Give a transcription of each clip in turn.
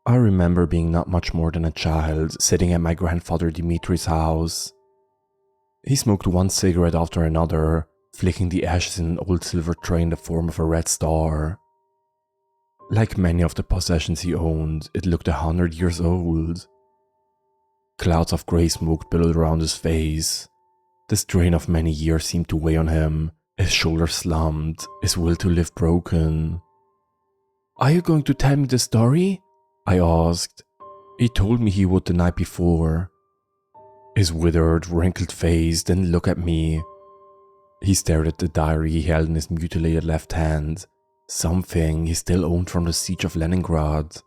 I remember being not much more than a child, sitting at my grandfather Dimitri's house. He smoked one cigarette after another, flicking the ashes in an old silver tray in the form of a red star. Like many of the possessions he owned, it looked 100 years old. Clouds of grey smoke billowed around his face. The strain of many years seemed to weigh on him, his shoulders slumped, his will to live broken. "Are you going to tell me the story?" I asked. He told me he would the night before. His withered, wrinkled face didn't look at me. He stared at the diary he held in his mutilated left hand, something he still owned from the Siege of Leningrad.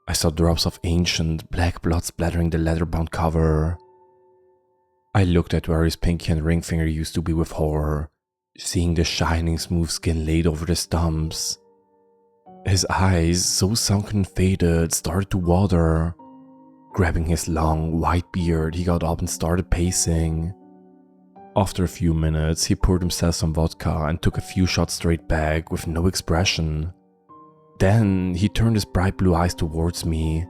I saw drops of ancient, black blood splattering the leather-bound cover. I looked at where his pinky and ring finger used to be with horror, seeing the shining, smooth skin laid over the stumps. His eyes, so sunken and faded, started to water. Grabbing his long, white beard, he got up and started pacing. After a few minutes, he poured himself some vodka and took a few shots straight back with no expression. Then he turned his bright blue eyes towards me.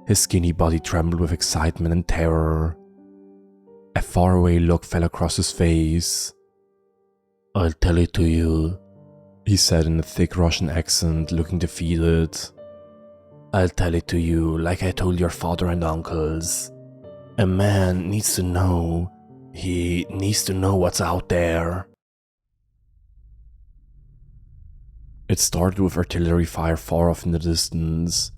His skinny body trembled with excitement and terror. A faraway look fell across his face. "I'll tell it to you," he said in a thick Russian accent, looking defeated. "I'll tell it to you like I told your father and uncles. A man needs to know. He needs to know what's out there." It started with artillery fire far off in the distance.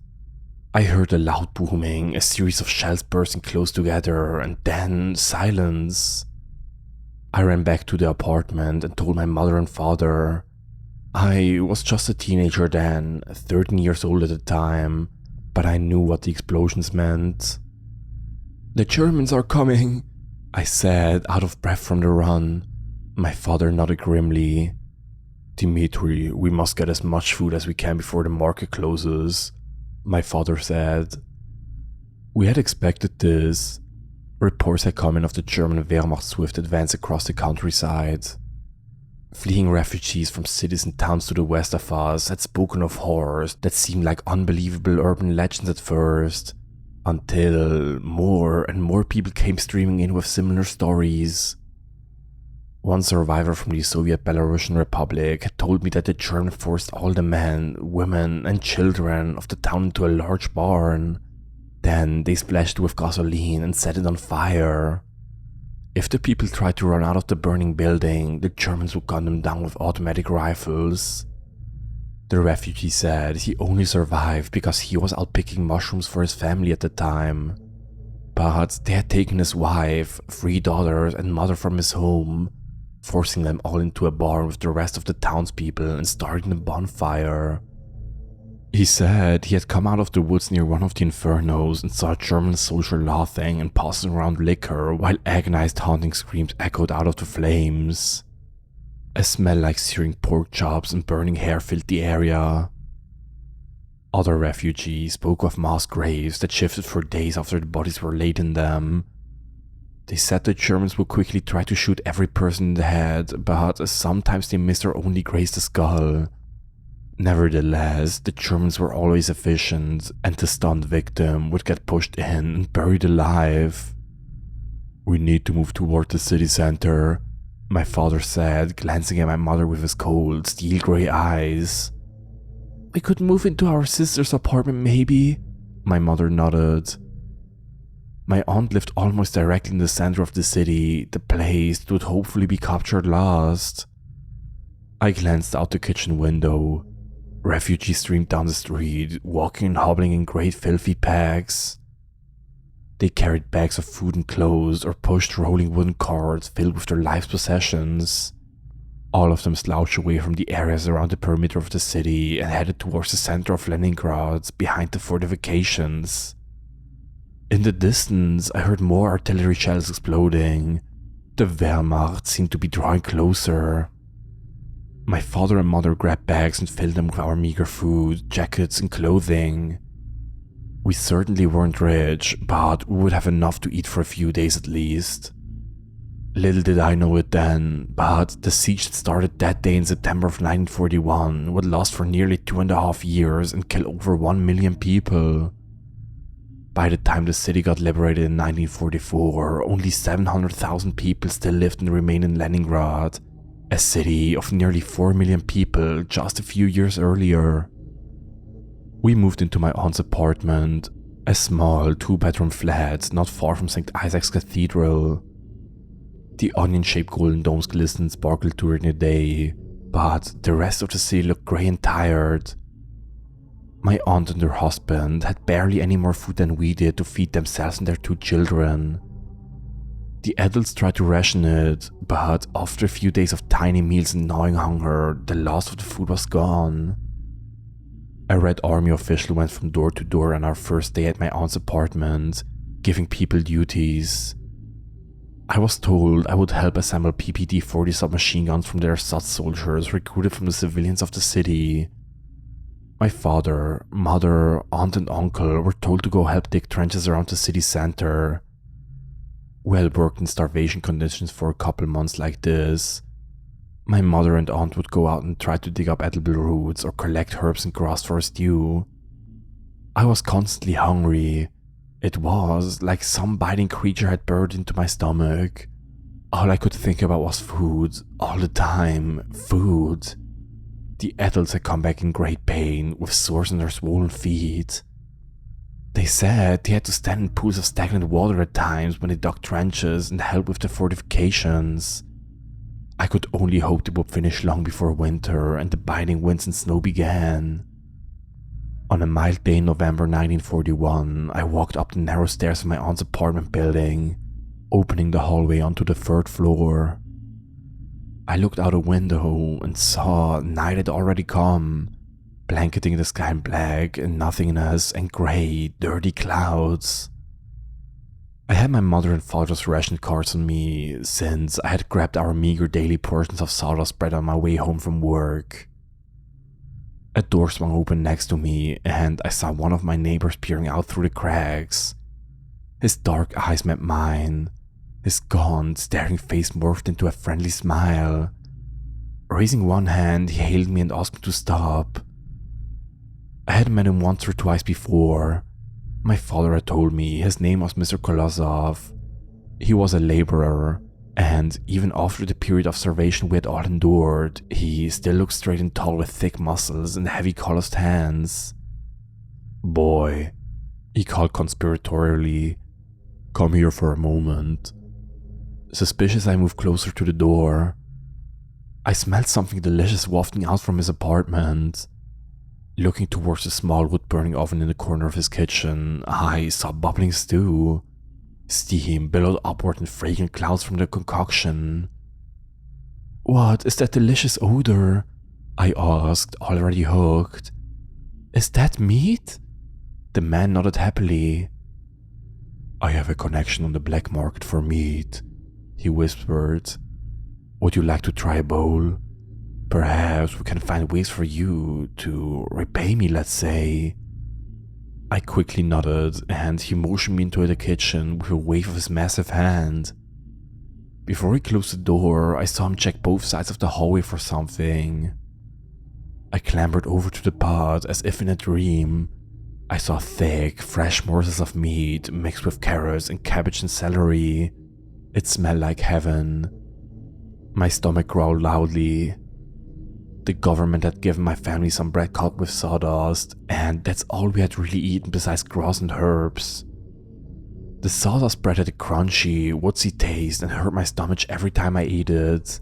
I heard a loud booming, a series of shells bursting close together, and then silence. I ran back to the apartment and told my mother and father. I was just a teenager then, 13 years old at the time, but I knew what the explosions meant. "The Germans are coming," I said, out of breath from the run. My father nodded grimly. "Dimitri, we must get as much food as we can before the market closes," my father said. We had expected this. Reports had come in of the German Wehrmacht's swift advance across the countryside. Fleeing refugees from cities and towns to the west of us had spoken of horrors that seemed like unbelievable urban legends at first, until more and more people came streaming in with similar stories. One survivor from the Soviet Belarusian Republic had told me that the Germans forced all the men, women and children of the town into a large barn. Then they splashed it with gasoline and set it on fire. If the people tried to run out of the burning building, the Germans would gun them down with automatic rifles. The refugee said he only survived because he was out picking mushrooms for his family at the time. But they had taken his wife, 3 daughters and mother from his home, forcing them all into a barn with the rest of the townspeople and starting a bonfire. He said he had come out of the woods near one of the infernos and saw a German soldier laughing and passing around liquor while agonized haunting screams echoed out of the flames. A smell like searing pork chops and burning hair filled the area. Other refugees spoke of mass graves that shifted for days after the bodies were laid in them. They said the Germans would quickly try to shoot every person in the head, but sometimes they missed or only grazed the skull. Nevertheless, the Germans were always efficient, and the stunned victim would get pushed in and buried alive. "We need to move toward the city center," my father said, glancing at my mother with his cold, steel-grey eyes. "We could move into our sister's apartment maybe," my mother nodded. My aunt lived almost directly in the center of the city, the place that would hopefully be captured last. I glanced out the kitchen window. Refugees streamed down the street, walking and hobbling in great filthy packs. They carried bags of food and clothes or pushed rolling wooden carts filled with their life's possessions. All of them slouched away from the areas around the perimeter of the city and headed towards the center of Leningrad, behind the fortifications. In the distance, I heard more artillery shells exploding. The Wehrmacht seemed to be drawing closer. My father and mother grabbed bags and filled them with our meager food, jackets and clothing. We certainly weren't rich, but we would have enough to eat for a few days at least. Little did I know it then, but the siege that started that day in September of 1941 would last for nearly 2.5 years and kill over 1 million people. By the time the city got liberated in 1944, only 700,000 people still lived and remained in Leningrad, a city of nearly 4 million people just a few years earlier. We moved into my aunt's apartment, a small 2-bedroom flat not far from St. Isaac's Cathedral. The onion-shaped golden domes glistened and sparkled during the day, but the rest of the city looked grey and tired. My aunt and her husband had barely any more food than we did to feed themselves and their 2 children. The adults tried to ration it, but after a few days of tiny meals and gnawing hunger, the last of the food was gone. A Red Army official went from door to door on our first day at my aunt's apartment, giving people duties. I was told I would help assemble PPD-40 submachine guns from their Assad soldiers recruited from the civilians of the city. My father, mother, aunt and uncle were told to go help dig trenches around the city center. We had worked in starvation conditions for a couple months like this. My mother and aunt would go out and try to dig up edible roots or collect herbs and grass for a stew. I was constantly hungry. It was like some biting creature had burrowed into my stomach. All I could think about was food, all the time, food. The adults had come back in great pain, with sores on their swollen feet. They said they had to stand in pools of stagnant water at times when they dug trenches and helped with the fortifications. I could only hope they would finish long before winter and the biting winds and snow began. On a mild day in November 1941, I walked up the narrow stairs of my aunt's apartment building, opening the hallway onto the 3rd floor. I looked out a window and saw night had already come, blanketing the sky in black and nothingness and grey, dirty clouds. I had my mother and father's ration cards on me, since I had grabbed our meager daily portions of sawdust bread on my way home from work. A door swung open next to me, and I saw one of my neighbors peering out through the cracks. His dark eyes met mine. His gaunt, staring face morphed into a friendly smile. Raising one hand, he hailed me and asked me to stop. I had met him once or twice before. My father had told me his name was Mr. Kolosov. He was a laborer, and even after the period of starvation we had all endured, he still looked straight and tall with thick muscles and heavy calloused hands. "Boy," he called conspiratorially, "come here for a moment." Suspicious, I moved closer to the door. I smelled something delicious wafting out from his apartment. Looking towards the small wood-burning oven in the corner of his kitchen, I saw bubbling stew. Steam billowed upward in fragrant clouds from the concoction. "What is that delicious odor?" I asked, already hooked. "Is that meat?" The man nodded happily. "I have a connection on the black market for meat," he whispered. "Would you like to try a bowl? Perhaps we can find ways for you to repay me, let's say." I quickly nodded, and he motioned me into the kitchen with a wave of his massive hand. Before he closed the door, I saw him check both sides of the hallway for something. I clambered over to the pot as if in a dream. I saw thick, fresh morsels of meat mixed with carrots and cabbage and celery. It smelled like heaven. My stomach growled loudly. The government had given my family some bread cut with sawdust, and that's all we had really eaten besides grass and herbs. The sawdust bread had a crunchy, woodsy taste and hurt my stomach every time I ate it.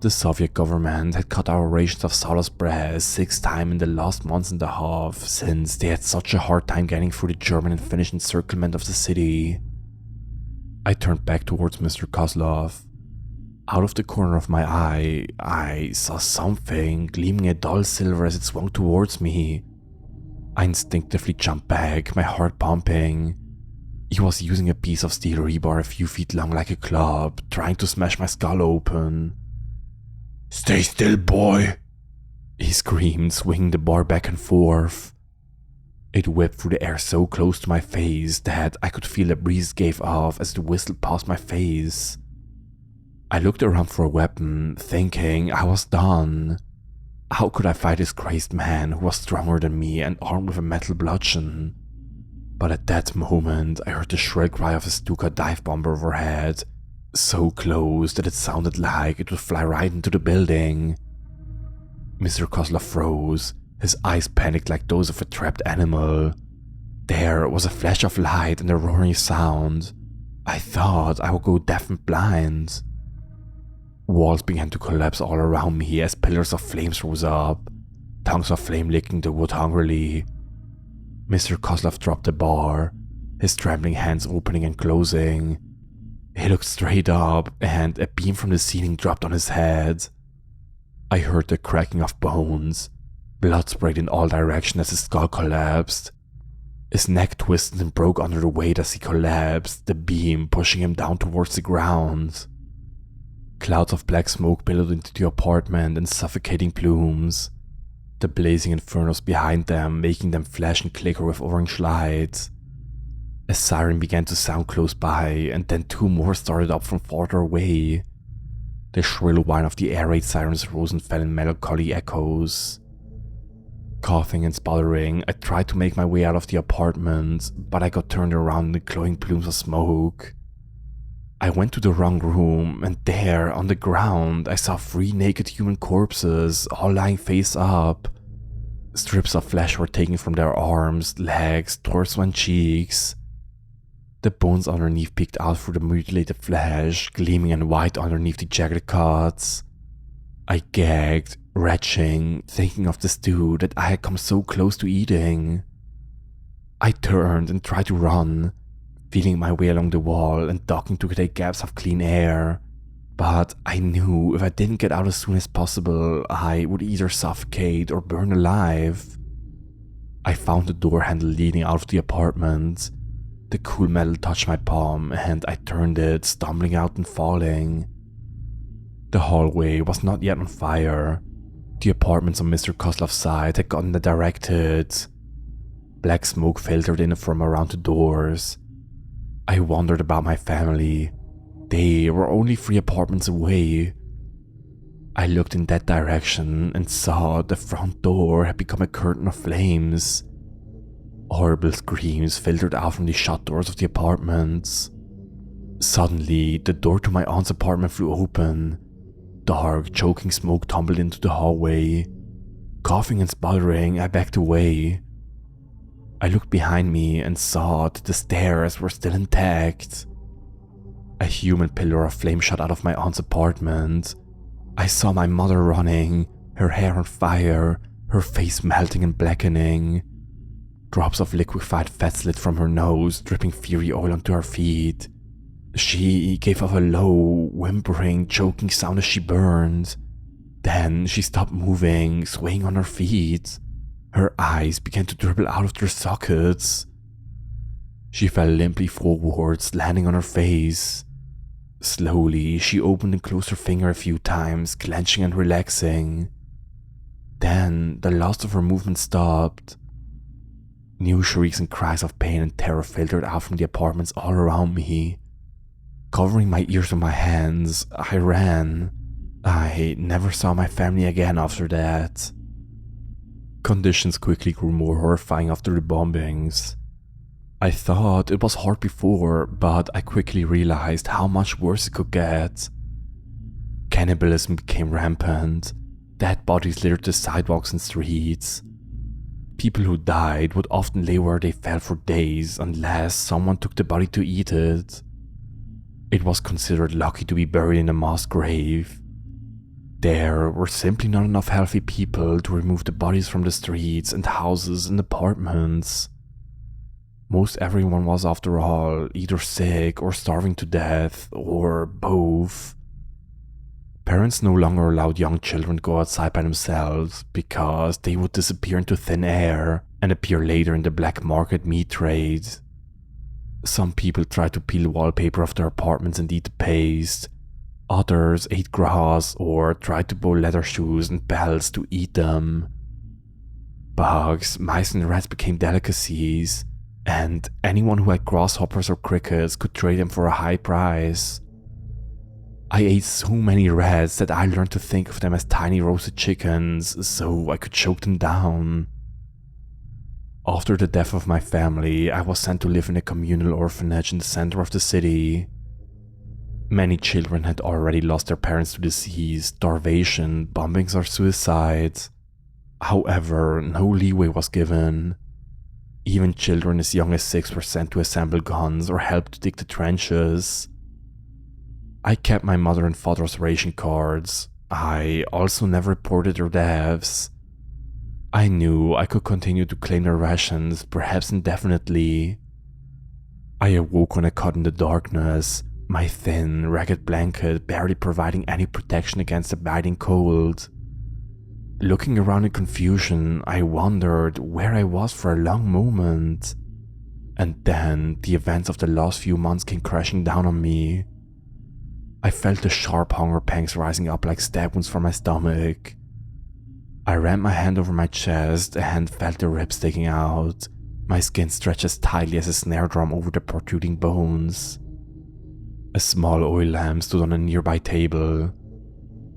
The Soviet government had cut our rations of sawdust bread 6 times in the last month and a half, since they had such a hard time getting through the German and Finnish encirclement of the city. I turned back towards Mr. Kozlov. Out of the corner of my eye, I saw something gleaming a dull silver as it swung towards me. I instinctively jumped back, my heart pumping. He was using a piece of steel rebar a few feet long like a club, trying to smash my skull open. "Stay still, boy!" he screamed, swinging the bar back and forth. It whipped through the air so close to my face that I could feel the breeze gave off as it whistled past my face. I looked around for a weapon, thinking I was done. How could I fight this crazed man who was stronger than me and armed with a metal bludgeon? But at that moment, I heard the shrill cry of a Stuka dive bomber overhead, so close that it sounded like it would fly right into the building. Mr. Kozlov froze, his eyes panicked like those of a trapped animal. There was a flash of light and a roaring sound. I thought I would go deaf and blind. Walls began to collapse all around me as pillars of flames rose up, tongues of flame licking the wood hungrily. Mr. Kozlov dropped the bar, his trembling hands opening and closing. He looked straight up, and a beam from the ceiling dropped on his head. I heard the cracking of bones. Blood sprayed in all directions as his skull collapsed. His neck twisted and broke under the weight as he collapsed, the beam pushing him down towards the ground. Clouds of black smoke billowed into the apartment in suffocating plumes, the blazing infernos behind them making them flash and flicker with orange light. A siren began to sound close by, and then two more started up from farther away. The shrill whine of the air raid sirens rose and fell in melancholy echoes. Coughing and sputtering, I tried to make my way out of the apartment, but I got turned around in the glowing plumes of smoke. I went to the wrong room, and there, on the ground, I saw 3 naked human corpses, all lying face up. Strips of flesh were taken from their arms, legs, torso and cheeks. The bones underneath peeked out through the mutilated flesh, gleaming and white underneath the jagged cuts. I gagged, retching, thinking of the stew that I had come so close to eating. I turned and tried to run, feeling my way along the wall and ducking to take gaps of clean air. But I knew if I didn't get out as soon as possible, I would either suffocate or burn alive. I found the door handle leading out of the apartment. The cool metal touched my palm and I turned it, stumbling out and falling. The hallway was not yet on fire. The apartments on Mr. Kozlov's side had gotten the direct hit. Black smoke filtered in from around the doors. I wondered about my family. They were only 3 apartments away. I looked in that direction and saw the front door had become a curtain of flames. Horrible screams filtered out from the shut doors of the apartments. Suddenly, the door to my aunt's apartment flew open. Dark, choking smoke tumbled into the hallway. Coughing and sputtering, I backed away. I looked behind me and saw that the stairs were still intact. A human pillar of flame shot out of my aunt's apartment. I saw my mother running, her hair on fire, her face melting and blackening. Drops of liquefied fat slid from her nose, dripping fury oil onto her feet. She gave off a low, whimpering, choking sound as she burned. Then she stopped moving, swaying on her feet. Her eyes began to dribble out of their sockets. She fell limply forwards, landing on her face. Slowly, she opened and closed her finger a few times, clenching and relaxing. Then, the last of her movement stopped. New shrieks and cries of pain and terror filtered out from the apartments all around me. Covering my ears with my hands, I ran. I never saw my family again after that. Conditions quickly grew more horrifying after the bombings. I thought it was hard before, but I quickly realized how much worse it could get. Cannibalism became rampant. Dead bodies littered the sidewalks and streets. People who died would often lay where they fell for days unless someone took the body to eat it. It was considered lucky to be buried in a mass grave. There were simply not enough healthy people to remove the bodies from the streets and houses and apartments. Most everyone was, after all, either sick or starving to death, or both. Parents no longer allowed young children to go outside by themselves because they would disappear into thin air and appear later in the black market meat trade. Some people tried to peel wallpaper off their apartments and eat the paste. Others ate grass or tried to bow leather shoes and belts to eat them. Bugs, mice and rats became delicacies, and anyone who had grasshoppers or crickets could trade them for a high price. I ate so many rats that I learned to think of them as tiny roasted chickens so I could choke them down. After the death of my family, I was sent to live in a communal orphanage in the center of the city. Many children had already lost their parents to disease, starvation, bombings, or suicide. However, no leeway was given. Even children as young as 6 were sent to assemble guns or help to dig the trenches. I kept my mother and father's ration cards. I also never reported their deaths. I knew I could continue to claim their rations, perhaps indefinitely. I awoke on a cot in the darkness, my thin, ragged blanket barely providing any protection against the biting cold. Looking around in confusion, I wondered where I was for a long moment. And then the events of the last few months came crashing down on me. I felt the sharp hunger pangs rising up like stab wounds from my stomach. I ran my hand over my chest and felt the ribs sticking out. My skin stretched as tightly as a snare drum over the protruding bones. A small oil lamp stood on a nearby table.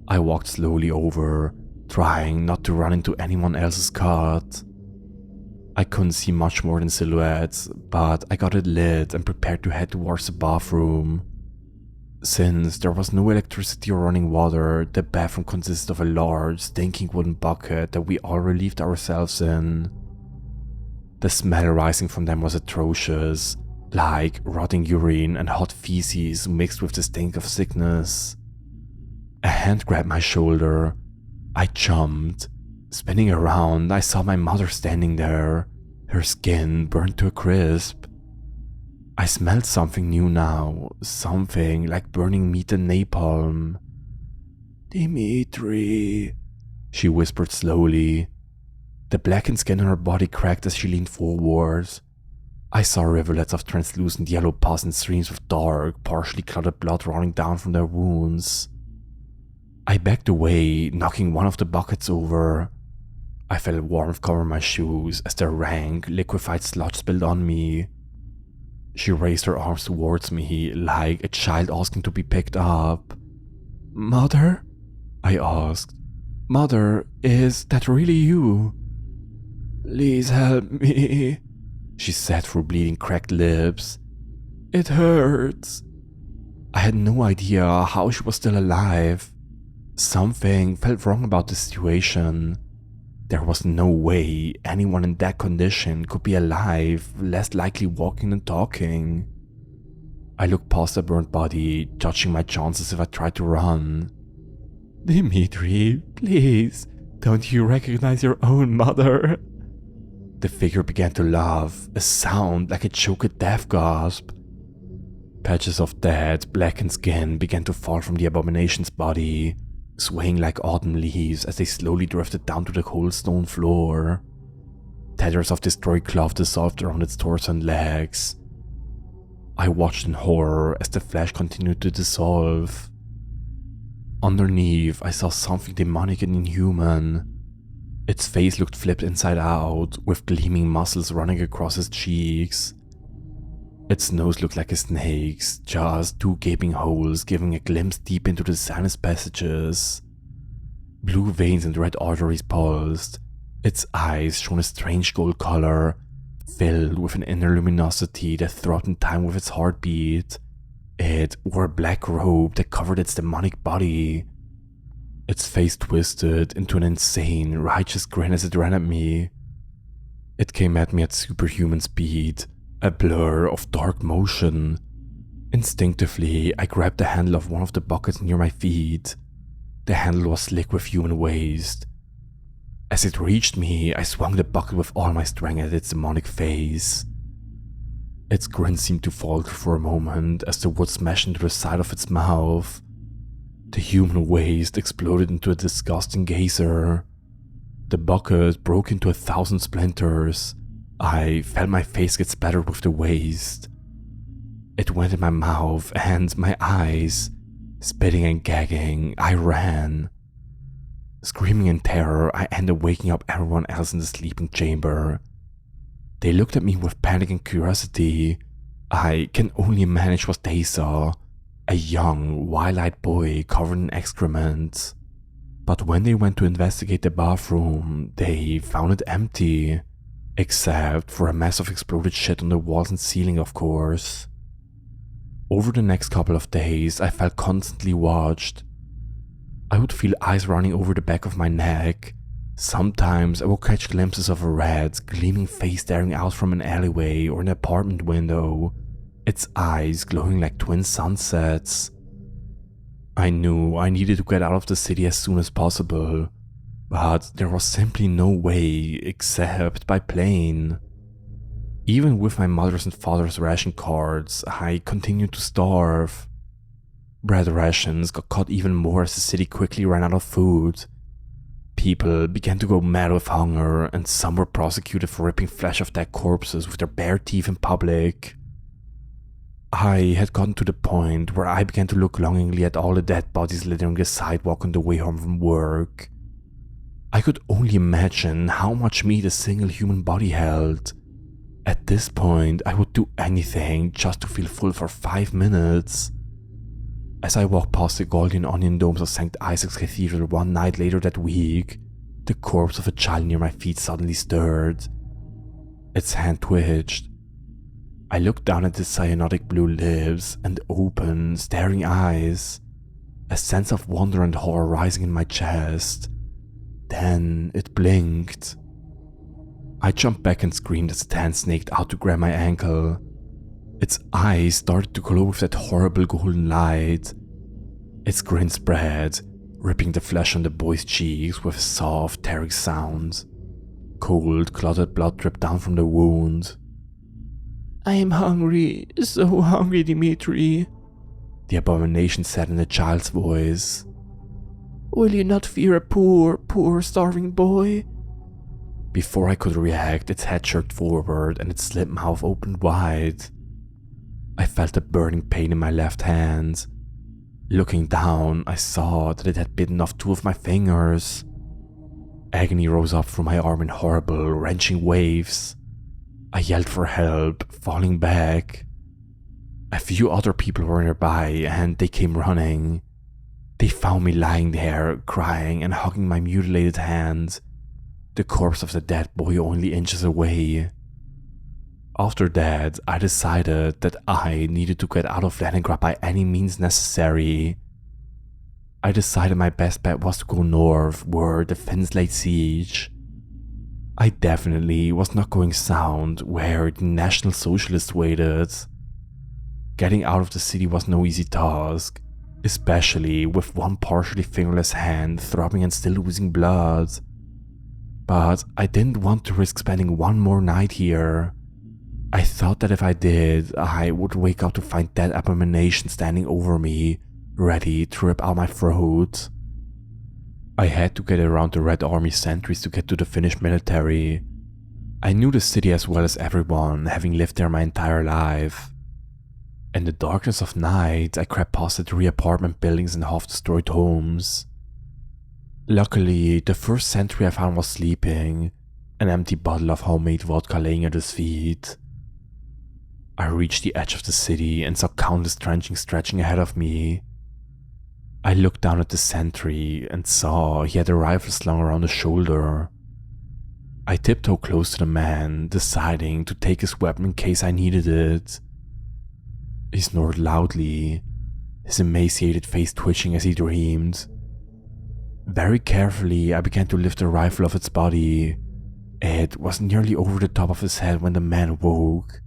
I walked slowly over, trying not to run into anyone else's cot. I couldn't see much more than silhouettes, but I got it lit and prepared to head towards the bathroom. Since there was no electricity or running water, the bathroom consisted of a large, stinking wooden bucket that we all relieved ourselves in. The smell rising from them was atrocious, like rotting urine and hot feces mixed with the stink of sickness. A hand grabbed my shoulder. I jumped. Spinning around, I saw my mother standing there, her skin burned to a crisp. I smelled something new now, something like burning meat and napalm. "Dimitri," she whispered slowly. The blackened skin on her body cracked as she leaned forward. I saw rivulets of translucent yellow pus and streams of dark, partially clotted blood rolling down from their wounds. I backed away, knocking one of the buckets over. I felt warmth cover my shoes as the rank, liquefied sludge spilled on me. She raised her arms towards me like a child asking to be picked up. "Mother?" I asked. "Mother, is that really you?" "Please help me," she said through bleeding cracked lips. "It hurts." I had no idea how she was still alive. Something felt wrong about the situation. There was no way anyone in that condition could be alive, less likely walking than talking. I looked past the burnt body, judging my chances if I tried to run. "Dimitri, please, don't you recognize your own mother?" The figure began to laugh, a sound like a choked death gasp. Patches of dead, blackened skin began to fall from the abomination's body, swaying like autumn leaves as they slowly drifted down to the cold stone floor. Tatters of destroyed cloth dissolved around its torso and legs. I watched in horror as the flesh continued to dissolve. Underneath, I saw something demonic and inhuman. Its face looked flipped inside out, with gleaming muscles running across its cheeks. Its nose looked like a snake's, just two gaping holes giving a glimpse deep into the sinus passages. Blue veins and red arteries pulsed. Its eyes shone a strange gold color, filled with an inner luminosity that throbbed in time with its heartbeat. It wore a black robe that covered its demonic body. Its face twisted into an insane, righteous grin as it ran at me. It came at me at superhuman speed, a blur of dark motion. Instinctively, I grabbed the handle of one of the buckets near my feet. The handle was slick with human waste. As it reached me, I swung the bucket with all my strength at its demonic face. Its grin seemed to falter for a moment as the wood smashed into the side of its mouth. The human waste exploded into a disgusting geyser. The bucket broke into 1,000 splinters. I felt my face get splattered with the waste. It went in my mouth and my eyes. Spitting and gagging, I ran. Screaming in terror, I ended up waking up everyone else in the sleeping chamber. They looked at me with panic and curiosity. I can only imagine what they saw. a young, wild-eyed boy covered in excrement. But when they went to investigate the bathroom, they found it empty, except for a mess of exploded shit on the walls and ceiling, of course. Over the next couple of days, I felt constantly watched. I would feel eyes running over the back of my neck. Sometimes I would catch glimpses of a red, gleaming face staring out from an alleyway or an apartment window, its eyes glowing like twin sunsets. I knew I needed to get out of the city as soon as possible, but there was simply no way except by plane. Even with my mother's and father's ration cards, I continued to starve. Bread rations got cut even more as the city quickly ran out of food. People began to go mad with hunger, and some were prosecuted for ripping flesh off dead corpses with their bare teeth in public. I had gotten to the point where I began to look longingly at all the dead bodies littering the sidewalk on the way home from work. I could only imagine how much meat a single human body held. At this point, I would do anything just to feel full for 5 minutes. As I walked past the golden onion domes of St. Isaac's Cathedral one night later that week, the corpse of a child near my feet suddenly stirred. Its hand twitched. I looked down at its cyanotic blue lips and open, staring eyes, a sense of wonder and horror rising in my chest. Then it blinked. I jumped back and screamed as its hand snaked out to grab my ankle. Its eyes started to glow with that horrible golden light. Its grin spread, ripping the flesh on the boy's cheeks with a soft, tearing sound. Cold, clotted blood dripped down from the wound. "I am hungry, so hungry, Dimitri," the abomination said in a child's voice. "Will you not fear a poor, starving boy?" Before I could react, its head jerked forward and its slit mouth opened wide. I felt a burning pain in my left hand. Looking down, I saw that it had bitten off 2 of my fingers. Agony rose up from my arm in horrible, wrenching waves. I yelled for help, falling back. A few other people were nearby and they came running. They found me lying there, crying and hugging my mutilated hand, the corpse of the dead boy only inches away. After that, I decided that I needed to get out of Leningrad by any means necessary. I decided my best bet was to go north, where the Finns laid siege. I definitely was not going south, where the National Socialists waited. Getting out of the city was no easy task, especially with one partially fingerless hand throbbing and still losing blood. But I didn't want to risk spending one more night here. I thought that if I did, I would wake up to find that abomination standing over me, ready to rip out my throat. I had to get around the Red Army sentries to get to the Finnish military. I knew the city as well as everyone, having lived there my entire life. In the darkness of night, I crept past the 3 apartment buildings and half-destroyed homes. Luckily, the first sentry I found was sleeping, an empty bottle of homemade vodka laying at his feet. I reached the edge of the city and saw countless trenchings stretching ahead of me. I looked down at the sentry and saw he had a rifle slung around his shoulder. I tiptoed close to the man, deciding to take his weapon in case I needed it. He snored loudly, his emaciated face twitching as he dreamed. Very carefully, I began to lift the rifle off its body. It was nearly over the top of his head when the man woke.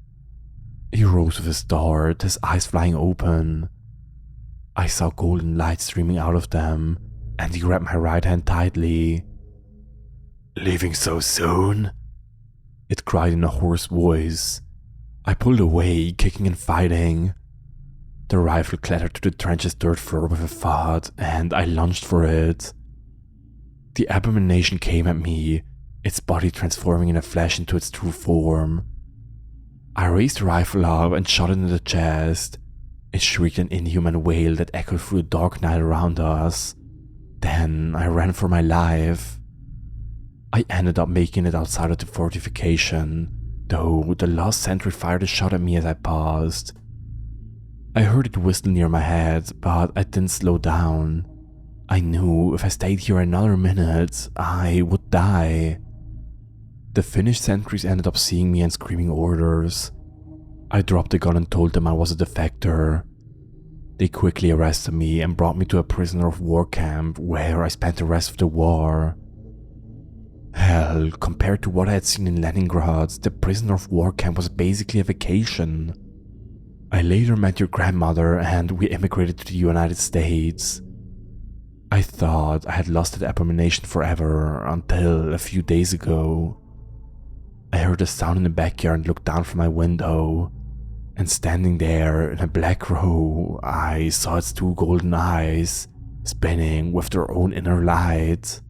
He rose with a start, his eyes flying open. I saw golden light streaming out of them, and he grabbed my right hand tightly. "Leaving so soon?" it cried in a hoarse voice. I pulled away, kicking and fighting. The rifle clattered to the trench's dirt floor with a thud, and I lunged for it. The abomination came at me, its body transforming in a flash into its true form. I raised the rifle up and shot it in the chest. It shrieked an inhuman wail that echoed through the dark night around us. Then I ran for my life. I ended up making it outside of the fortification, though the last sentry fired a shot at me as I passed. I heard it whistle near my head, but I didn't slow down. I knew if I stayed here another minute, I would die. The Finnish sentries ended up seeing me and screaming orders. I dropped the gun and told them I was a defector. They quickly arrested me and brought me to a prisoner of war camp where I spent the rest of the war. Hell, compared to what I had seen in Leningrad, the prisoner of war camp was basically a vacation. I later met your grandmother and we immigrated to the United States. I thought I had lost that abomination forever until a few days ago. I heard a sound in the backyard and looked down from my window, and standing there in a black row, I saw its two golden eyes spinning with their own inner light.